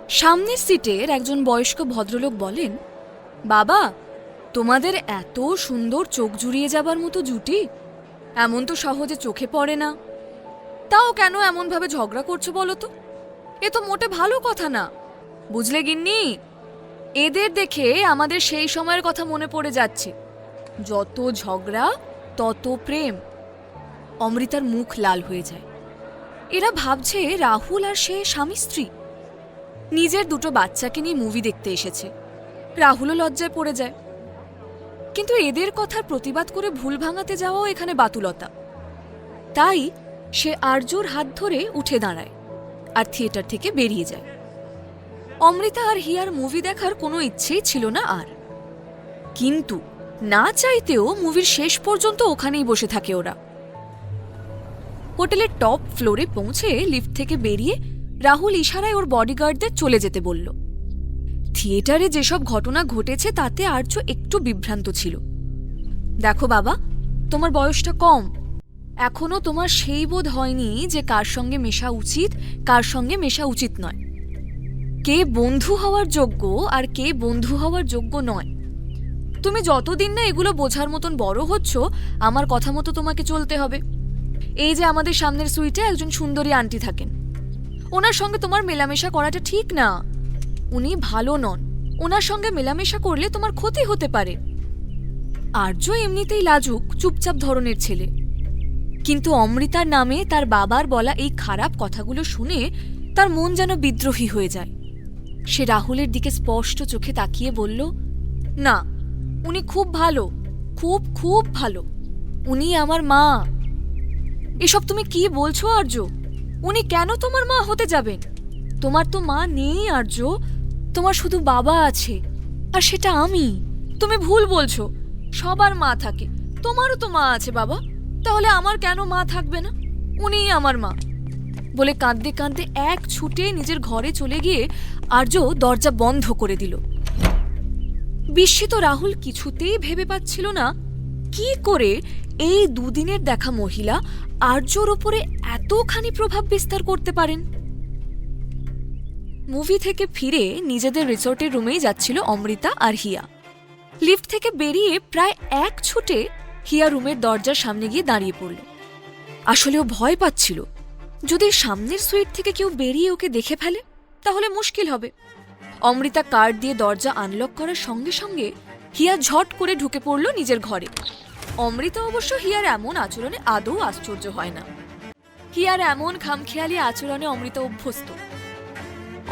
সামনের সিটের একজন বয়স্ক ভদ্রলোক বলেন, বাবা, তোমাদের এত সুন্দর চোখ জুড়িয়ে যাবার মতো জুটি এমন তো সহজে চোখে পড়ে না। তাও কেন এমনভাবে ঝগড়া করছো বলো তো? এ তো মোটে ভালো কথা না, বুঝলে গিন্নি? এদের দেখে আমাদের সেই সময়ের কথা মনে পড়ে যাচ্ছে, যত ঝগড়া তত প্রেম। অমৃতার মুখ লাল হয়ে যায়। এরা ভাবছে রাহুল আর সে স্বামী স্ত্রী। নিজের দুটো বাচ্চাকে নিয়ে মুভি দেখতে এসেছে। রাহুলও লজ্জায় পড়ে যায়। কিন্তু এদের কথার প্রতিবাদ করে ভুল ভাঙাতে যাওয়াও এখানে বাতুলতা। তাই সে আর্যর হাত ধরে উঠে দাঁড়ায় আর থিয়েটার থেকে বেরিয়ে যায়। অমৃতা আর হিয়ার মুভি দেখার কোনো ইচ্ছেই ছিল না আর। কিন্তু না চাইতেও মুভির শেষ পর্যন্ত ওখানেই বসে থাকে ওরা। হোটেলের টপ ফ্লোরে পৌঁছে লিফট থেকে বেরিয়ে রাহুল ইশারায় ওর বডিগার্ডদের চলে যেতে বলল। থিয়েটারে যেসব ঘটনা ঘটেছে তাতে আর্য একটু বিভ্রান্ত ছিল। দেখো বাবা, তোমার বয়সটা কম, এখনো তোমার সেই বোধ হয়নি যে কার সঙ্গে মেশা উচিত, কার সঙ্গে মেশা উচিত নয়, কে বন্ধু হওয়ার যোগ্য আর কে বন্ধু হওয়ার যোগ্য নয়। তুমি যতদিন না এগুলো বোঝার মতন বড় হচ্ছ, আমার কথা মতো তোমাকে চলতে হবে। এই যে আমাদের সামনের সুইটে একজন সুন্দরী আন্টি থাকেন, ওনার সঙ্গে তোমার মেলামেশা করাটা ঠিক না। উনি ভালো নন, ওনার সঙ্গে মেলামেশা করলে তোমার ক্ষতি হতে পারে। আর্য এমনিতেই লাজুক, চুপচাপ ধরনের ছেলে, কিন্তু অমৃতার নামে তার বাবার বলা এই খারাপ কথাগুলো শুনে তার মন যেন বিদ্রোহী হয়ে যায়। সে রাহুলের দিকে স্পষ্ট চোখে তাকিয়ে বলল, না, উনি খুব ভালো, খুব খুব ভালো, উনি আমার মা। এসব তুমি কি বলছো আর্য? উনি কেন তোমার মা হতে যাবেন? তোমার তো মা নেই আর্য, তোমার শুধু বাবা আছে, আর সেটা আমি। তুমি ভুল বলছো, সবার মা থাকে, তোমারও তো মা আছে বাবা, তাহলে আমার কেন মা থাকবে না? উনিই আমার মা। বলে কাঁদতে কাঁদতে এক ছুটে নিজের ঘরে চলে গিয়ে আর্য দরজা বন্ধ করে দিল। বিস্মিত রাহুল কিছুতেই ভেবে পাচ্ছিল না কি করে এই দুদিনের দেখা মহিলা আর্যর ওপরে এতখানি প্রভাব বিস্তার করতে পারেন। মুভি থেকে ফিরে নিজেদের রিসোর্টের রুমেই যাচ্ছিল অমৃতা আর হিয়া। লিফট থেকে বেরিয়ে প্রায় এক ছুটে হিয়া রুমের দরজার সামনে গিয়ে দাঁড়িয়ে পড়ল। আসলে ও ভয় পাচ্ছিল, যদি সামনের সুইট থেকে কেউ বেরিয়ে ওকে দেখে ফেলে তাহলে মুশকিল হবে। অমৃতা কার্ড দিয়ে দরজা আনলক করার সঙ্গে সঙ্গে হিয়া ঝট করে ঢুকে পড়ল নিজের ঘরে। অমৃতা অবশ্য হিয়ার এমন আচরণে আদৌ আশ্চর্য হয় না। হিয়ার এমন খামখেয়ালি আচরণে অমৃতা অভ্যস্ত।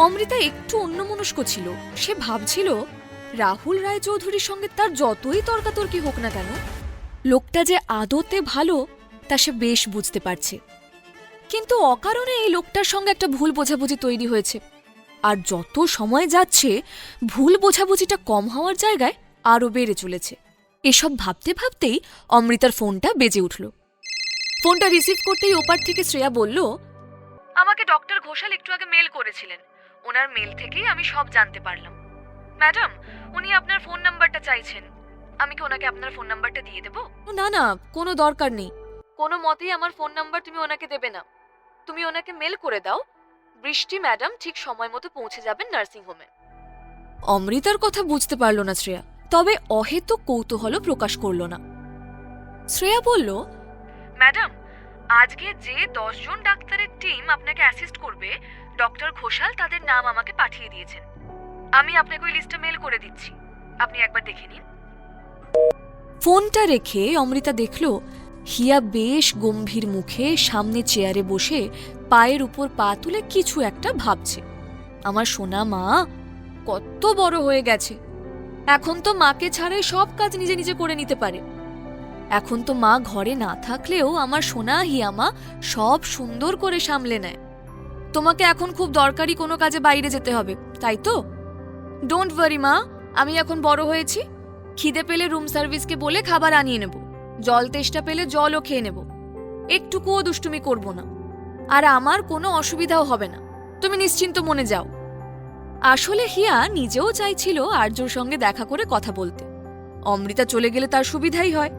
অমৃতা একটু অন্যমনস্ক ছিল। সে ভাবছিল রাহুল রায়চৌধুরীর সঙ্গে তার যতই তর্কাতর্কি হোক না কেন, লোকটা যে আদতে ভালো তা সে বেশ বুঝতে পারছে। কিন্তু অকারণে এই লোকটার সঙ্গে একটা ভুল বোঝাবুঝি তৈরি হয়েছে, আর যত সময় যাচ্ছে ভুল বোঝাবুঝিটা কম হওয়ার জায়গায় আরও বেড়ে চলেছে। এসব ভাবতে ভাবতেই অমৃতার ফোনটা বেজে উঠল। ফোনটা রিসিভ করতেই ওপার থেকে শ্রেয়া বলল, আমাকে ডক্টর ঘোষাল একটু আগে মেল করেছিলেন, ওনার মেল থেকেই আমি সব জানতে পারলাম। ম্যাডাম, উনি আপনার ফোন নাম্বারটা চাইছেন, আমি কি ওনাকে আপনার ফোন নাম্বারটা দিয়ে দেব? না না, কোনো দরকার নেই, কোনো মতেই আমার ফোন নাম্বার তুমি ওনাকে দেবে না। তুমি ওনাকে মেল করে দাও, বৃষ্টি ম্যাডাম ঠিক সময় মতো পৌঁছে যাবেন নার্সিংহোমে। অমৃতার কথা বুঝতে পারল না শ্রেয়া, তবে অহেতুক কৌতূহল প্রকাশ করল না। শ্রেয়া বলল, ম্যাডাম, আজকে যে 10 জন ডাক্তারের টিম আপনাকে অ্যাসিস্ট করবে, ডক্টর ঘোষাল তাদের নাম আমাকে পাঠিয়ে দিয়েছেন। আমি আপনাকে ওই লিস্টটা মেল করে দিচ্ছি, আপনি একবার দেখে নিন। ফোনটা রেখে অমৃতা দেখল হিয়া বেশ গম্ভীর মুখে সামনে চেয়ারে বসে পায়ের উপর পা তুলে কিছু একটা ভাবছে। আমার সোনা মা কত বড় হয়ে গেছে, এখন তো মাকে ছাড়াই সব কাজ নিজে নিজে করে নিতে পারে। এখন তো মা ঘরে না থাকলেও আমার সোনা হিয়া মা সব সুন্দর করে সামলে নেয়। তোমাকে এখন খুব দরকারি কোনো কাজে বাইরে যেতে হবে, তাই তো? ডোন্ট ওয়ারি মা, আমি এখন বড় হয়েছি, খিদে পেলে রুম সার্ভিসকে বলে খাবার আনিয়ে নেব, জল তেষ্টা পেলে জলও খেয়ে নেব, একটুকুও দুষ্টুমি করব না, আর আমার কোনো অসুবিধাও হবে না, তুমি নিশ্চিন্ত মনে যাও। আসলে হিয়া নিজেও চাইছিল আর্যর সঙ্গে দেখা করে কথা বলতে। অমৃতা চলে গেলে তার সুবিধাই হয়।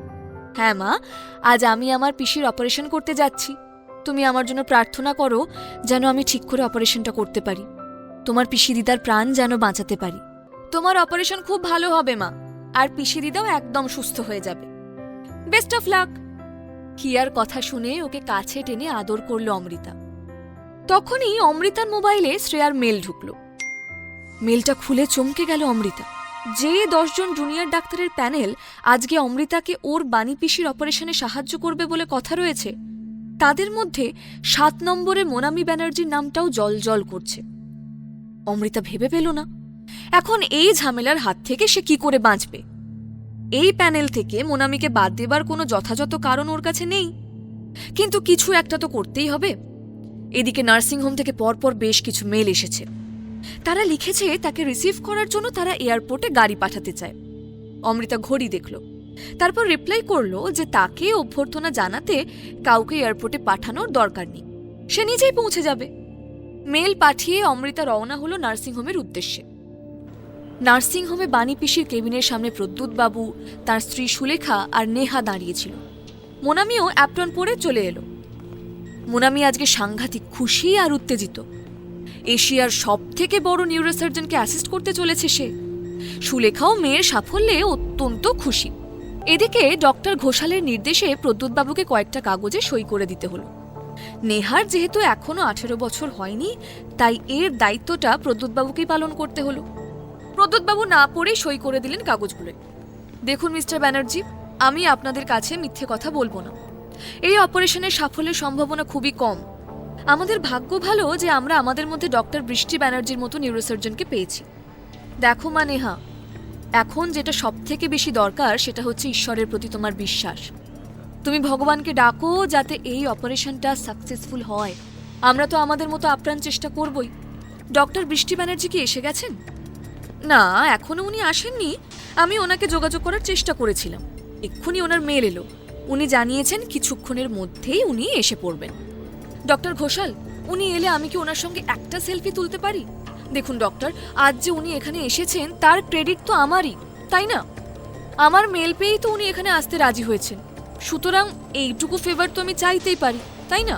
হ্যাঁ মা, আজ আমি আমার পিসির অপারেশন করতে যাচ্ছি, তুমি আমার জন্য প্রার্থনা করো যেন আমি ঠিক করে অপারেশনটা করতে পারি। তোমার পিসি দিদার প্রাণ যেন বাঁচাতে পারি। তোমার অপারেশন খুব ভালো হবে মা, আর পিসি দিদাও একদম সুস্থ হয়ে যাবে। Best of luck. হিয়ার কথা শুনে ওকে কাছে টেনে আদর করল অমৃতা। তখনই অমৃতার মোবাইলে শ্রেয়ার মেল ঢুকল। মেলটা খুলে চমকে গেল অমৃতা। যে 10 জন জুনিয়র ডাক্তারের প্যানেল আজকে অমৃতাকে ওর বাণী পিসির অপারেশনে সাহায্য করবে বলে কথা রয়েছে, তাদের মধ্যে 7 নম্বরে মোনামি ব্যানার্জির নামটাও জলজল করছে। অমৃতা ভেবে পেল না এখন এই ঝামেলার হাত থেকে সে কি করে বাঁচবে। এই প্যানেল থেকে মোনামিকে বাদ দেবার কোনো যথাযথ কারণ ওর কাছে নেই, কিন্তু কিছু একটা তো করতেই হবে। এদিকে নার্সিংহোম থেকে পরপর বেশ কিছু মেল এসেছে। তারা লিখেছে তাকে রিসিভ করার জন্য তারা এয়ারপোর্টে গাড়ি পাঠাতে চায়। অমৃতা ঘড়ি দেখল, তারপর রিপ্লাই করল যে তাকে অভ্যর্থনা জানাতে কাউকে এয়ারপোর্টে পাঠানোর দরকার নেই, সে নিজেই পৌঁছে যাবে। মেল পাঠিয়ে অমৃতা রওনা হলো নার্সিংহোমের উদ্দেশ্যে। নার্সিংহোমে বাণী পিসির কেবিনের সামনে প্রদ্যুৎ বাবু, তার স্ত্রী সুলেখা আর নেহা দাঁড়িয়েছিল। মোনামিও অ্যাপ্রন পরে চলে এলো। মোনামি আজকে সাংঘাতিক খুশি আর উত্তেজিত। এশিয়ার সবথেকে বড় নিউরোসার্জনকে অ্যাসিস্ট করতে চলেছে সে। সুলেখাও মেয়ের সাফল্যে অত্যন্ত খুশি। এদিকে ডক্টর ঘোষালের নির্দেশে প্রদ্যুৎবাবুকে কয়েকটা কাগজে সই করে দিতে হলো। নেহার যেহেতু এখনো 18 বছর হয়নি, তাই এর দায়িত্বটা প্রদ্যুৎবাবুকেই পালন করতে হলো। প্রদ্যুৎবাবু না পড়েই সই করে দিলেন কাগজগুলো। দেখুন মিস্টার ব্যানার্জি, আমি আপনাদের কাছে মিথ্যে কথা বলবো না। এই অপারেশনের সাফল্যের সম্ভাবনা খুবই কম। আমাদের ভাগ্য ভালো যে আমরা আমাদের মধ্যে ডক্টর বৃষ্টি ব্যানার্জির মতো নিউরোসার্জনকে পেয়েছি। দেখো মা নেহা, এখন যেটা সবথেকে বেশি দরকার সেটা হচ্ছে ঈশ্বরের প্রতি তোমার বিশ্বাস। তুমি ভগবানকে ডাকো যাতে এই অপারেশনটা সাকসেসফুল হয়। আমরা তো আমাদের মতো আপ্রাণ চেষ্টা করবই। ডক্টর বৃষ্টি ব্যানার্জি কি এসে গেছেন? না, এখনো উনি আসেননি। আমি ওনাকে যোগাযোগ করার চেষ্টা করেছিলাম। এক্ষুনি ওনার মেল এলো। উনি জানিয়েছেন কিছুক্ষণের মধ্যেই উনি এসে পড়বেন। ডক্টর ঘোষাল, উনি এলে আমি কি ওনার সঙ্গে একটা সেলফি তুলতে পারি? দেখুন ডক্টর, আজ যে উনি এখানে এসেছেন তার ক্রেডিট তো আমারই, তাই না? আমার মেল পেয়েই তো উনি এখানে আসতে রাজি হয়েছেন, সুতরাং এইটুকু ফেভার তো আমি চাইতেই পারি, তাই না?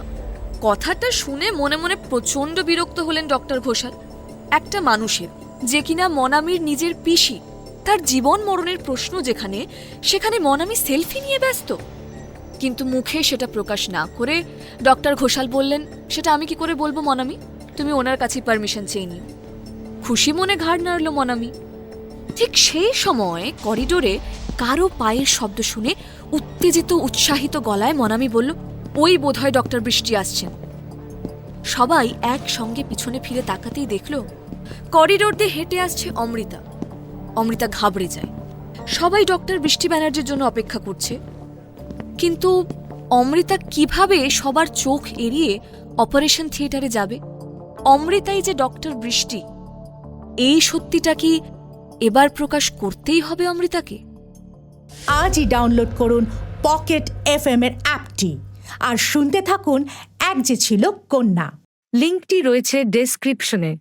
কথাটা শুনে মনে মনে প্রচণ্ড বিরক্ত হলেন ডক্টর ঘোষাল। একটা মানুষের যে কিনা মনামির নিজের পিসি, তার জীবন মরণের প্রশ্ন যেখানে, সেখানে মনামি সেলফি নিয়ে ব্যস্ত। কিন্তু মুখে সেটা প্রকাশ না করে ডক্টর ঘোষাল বললেন, সেটা আমি কি করে বলবো মনামি, তুমি ওনার কাছে পারমিশন চেয়ে নিও। খুশি মনে ঘাড় নাড়ল মনামি। ঠিক সেই সময় করিডোরে কারো পায়ের শব্দ শুনে উত্তেজিত উৎসাহিত গলায় মনামি বলল, ওই বোধহয় ডক্টর বৃষ্টি আসছেন। সবাই একসঙ্গে পিছনে ফিরে তাকাতেই দেখল করিডোর দিয়ে হেঁটে আসছে অমৃতা। অমৃতা ঘাবড়ে যায়। সবাই ডক্টর বৃষ্টি ব্যানার্জির জন্য অপেক্ষা করছে, কিন্তু অমৃতা কিভাবে সবার চোখ এড়িয়ে অপারেশন থিয়েটারে যাবে? অমৃতাই যে ডক্টর বৃষ্টি, এই সত্যিটা কি এবার প্রকাশ করতেই হবে অমৃতাকে? আজই ডাউনলোড করুন পকেট FM এর অ্যাপটি আর শুনতে থাকুন এক যে ছিল কন্যা। লিঙ্কটি রয়েছে ডেসক্রিপশনে।